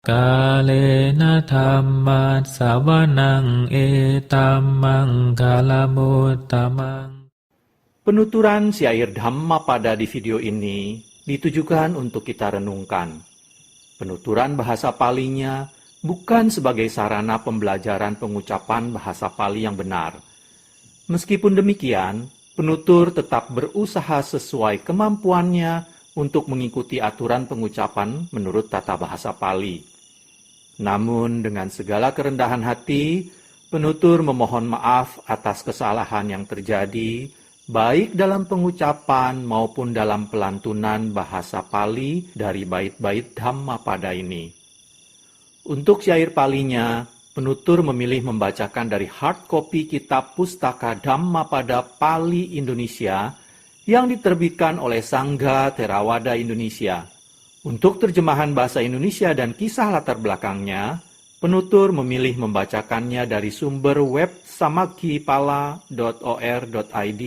Kalena dhammat sawanang etammang kalamutamang. Penuturan syair Dhammapada di video ini ditujukan untuk kita renungkan. Penuturan bahasa Palinya bukan sebagai sarana pembelajaran pengucapan bahasa Pali yang benar. Meskipun demikian, penutur tetap berusaha sesuai kemampuannya untuk mengikuti aturan pengucapan menurut tata bahasa Pali. Namun dengan segala kerendahan hati, penutur memohon maaf atas kesalahan yang terjadi, baik dalam pengucapan maupun dalam pelantunan bahasa Pali dari bait-bait Dhammapada ini. Untuk syair Palinya, penutur memilih membacakan dari hard copy kitab Pustaka Dhammapada Pali Indonesia yang diterbitkan oleh Sangga Theravada Indonesia. Untuk terjemahan bahasa Indonesia dan kisah latar belakangnya, penutur memilih membacakannya dari sumber web samakkhipala.or.id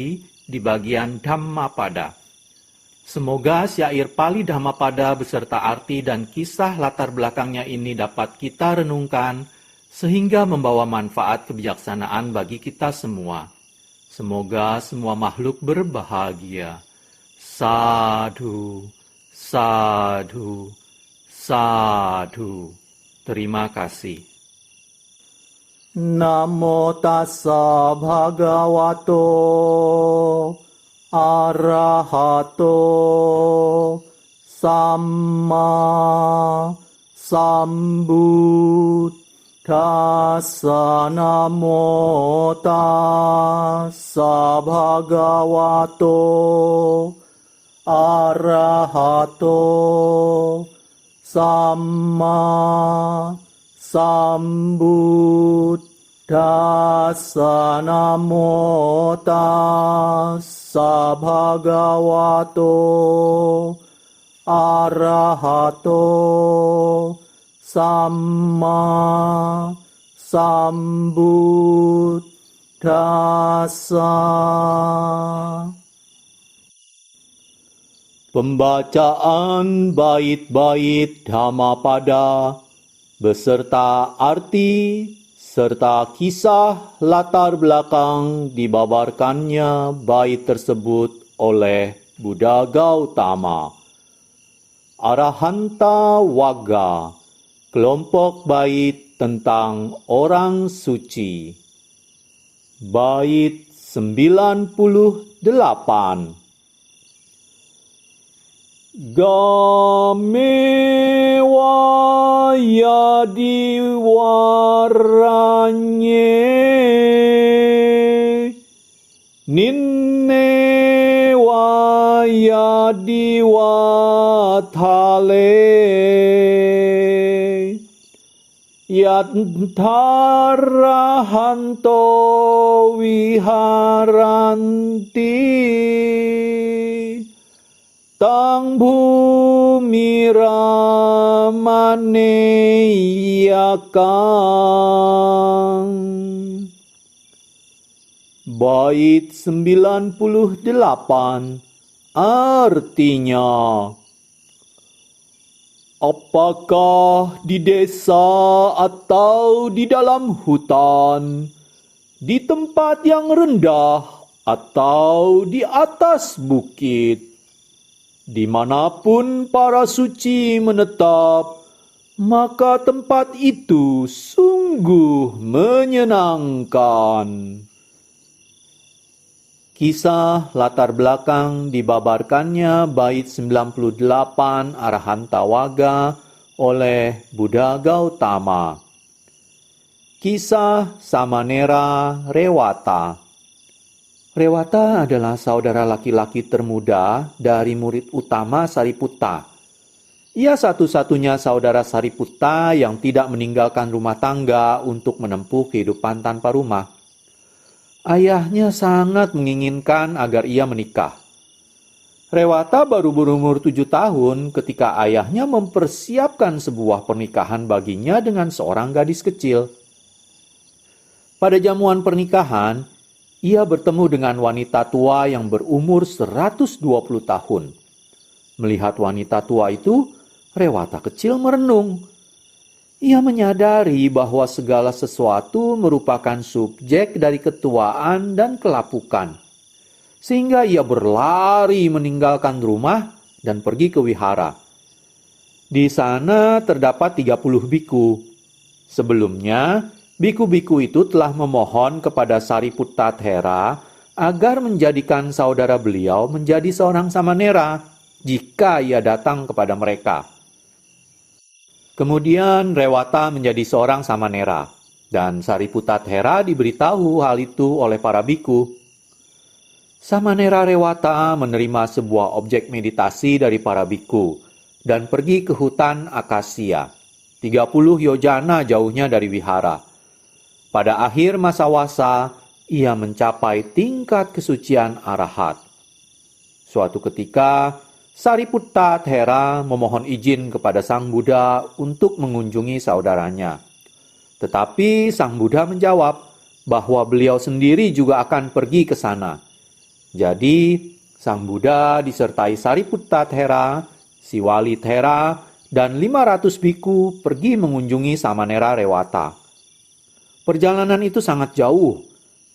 di bagian Dhammapada. Semoga syair Pali Dhammapada beserta arti dan kisah latar belakangnya ini dapat kita renungkan sehingga membawa manfaat kebijaksanaan bagi kita semua. Semoga semua makhluk berbahagia. Sadhu, sadhu, sadhu. Terima kasih. Namo tassa bhagavato arahato samma sambuddhassa. Namo tassa bhagavato arahato samma sambuddhassa. Namo tassa bhagavato arahato samma sambuddhassa. Pembacaan bait-bait Dhammapada beserta arti serta kisah latar belakang dibabarkannya bait tersebut oleh Buddha Gautama. Arahanta Wagga, kelompok bait tentang orang suci. Bait 98. Gamewa yadi waranye ninne wa yadi wathale yantarahanto viharanti tang bhumi ramane yakang. Bait 98 artinya, apakah di desa atau di dalam hutan, di tempat yang rendah atau di atas bukit, dimanapun para suci menetap, maka tempat itu sungguh menyenangkan. Kisah latar belakang dibabarkannya bait 98 Arahanta Wagga oleh Buddha Gautama. Kisah Samanera Rewata. Rewata adalah saudara laki-laki termuda dari murid utama Sariputta. Ia satu-satunya saudara Sariputta yang tidak meninggalkan rumah tangga untuk menempuh kehidupan tanpa rumah. Ayahnya sangat menginginkan agar ia menikah. Rewata baru berumur 7 tahun ketika ayahnya mempersiapkan sebuah pernikahan baginya dengan seorang gadis kecil. Pada jamuan pernikahan, ia bertemu dengan wanita tua yang berumur 120 tahun. Melihat wanita tua itu, Rewata kecil merenung. Ia menyadari bahwa segala sesuatu merupakan subjek dari ketuaan dan kelapukan. Sehingga ia berlari meninggalkan rumah dan pergi ke wihara. Di sana terdapat 30 biku. Sebelumnya, biku-biku itu telah memohon kepada Sariputta Thera agar menjadikan saudara beliau menjadi seorang samanera jika ia datang kepada mereka. Kemudian Rewata menjadi seorang samanera, dan Sariputta Thera diberitahu hal itu oleh para biku. Samanera Rewata menerima sebuah objek meditasi dari para biku dan pergi ke hutan akasia, 30 yojana jauhnya dari wihara. Pada akhir masa wasa, ia mencapai tingkat kesucian arahat. Suatu ketika, Sariputta Thera memohon izin kepada Sang Buddha untuk mengunjungi saudaranya. Tetapi Sang Buddha menjawab bahwa beliau sendiri juga akan pergi ke sana. Jadi, Sang Buddha disertai Sariputta Thera, Siwali Thera, dan 500 biku pergi mengunjungi Samanera Rewata. Perjalanan itu sangat jauh,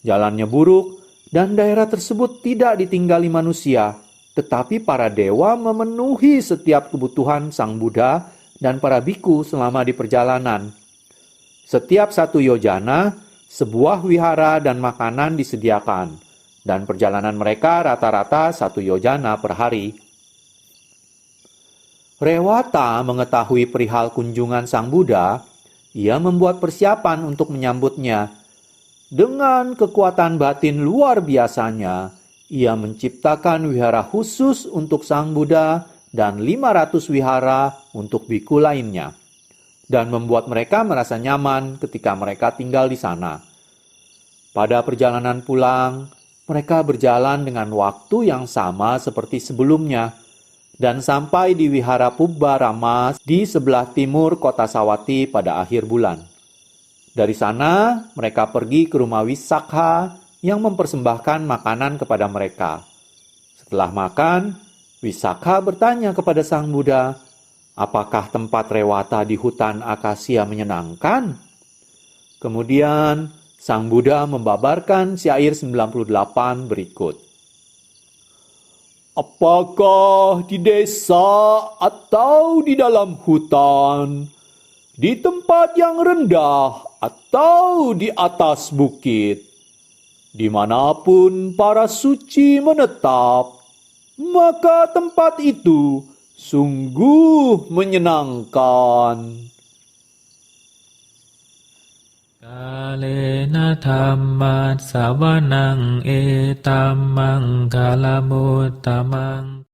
jalannya buruk, dan daerah tersebut tidak ditinggali manusia. Tetapi para dewa memenuhi setiap kebutuhan Sang Buddha dan para biku selama di perjalanan. Setiap 1 yojana, sebuah wihara dan makanan disediakan, dan perjalanan mereka rata-rata 1 yojana per hari. Rewata mengetahui perihal kunjungan Sang Buddha, ia membuat persiapan untuk menyambutnya. Dengan kekuatan batin luar biasanya, ia menciptakan wihara khusus untuk Sang Buddha dan 500 wihara untuk biku lainnya, dan membuat mereka merasa nyaman ketika mereka tinggal di sana. Pada perjalanan pulang, mereka berjalan dengan waktu yang sama seperti sebelumnya, dan sampai di wihara Pubbarama di sebelah timur kota Sawati pada akhir bulan. Dari sana, mereka pergi ke rumah Wisakha yang mempersembahkan makanan kepada mereka. Setelah makan, Wisakha bertanya kepada Sang Buddha, apakah tempat Rewata di hutan akasia menyenangkan? Kemudian, Sang Buddha membabarkan syair 98 berikut. Apakah di desa atau di dalam hutan, di tempat yang rendah atau di atas bukit, dimanapun para suci menetap, maka tempat itu sungguh menyenangkan. Kalena dhammat savanang etammang kalamutamang